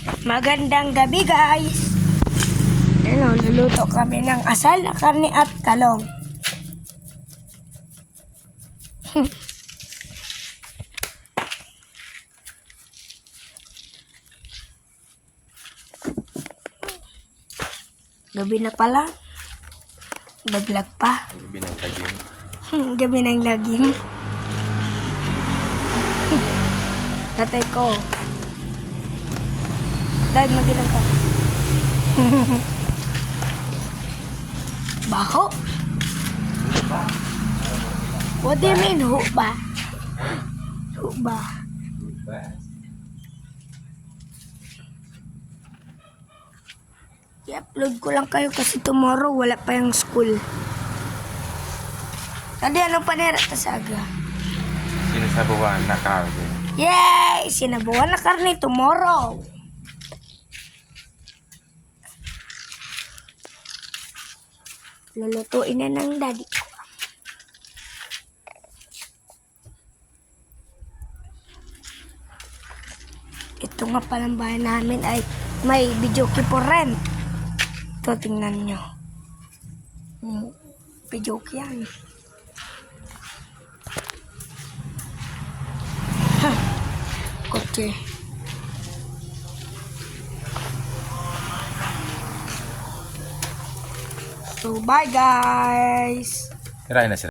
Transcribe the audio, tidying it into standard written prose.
Magandang gabi guys. Ano, luluto kami ng asal na karne at talong. Gabi na pala. Baglag pa. Gabi ng taging. Gabi ng laging. Tatay ko. Dahil magilang ka. Baho? What do you mean, ho ba? Ho ba? I-upload ko lang kayo kasi tomorrow wala pa yung school. Tadi anong panera ta sa aga? Sinasabuhan na karne. Yay! Sinabuhan na karne tomorrow. Lulutuin na ng daddy ko. Ito nga palang bahay namin ay may video for rent. Ito, tingnan nyo. Video yan. Kotse. So, bye guys! Tirahin na sila.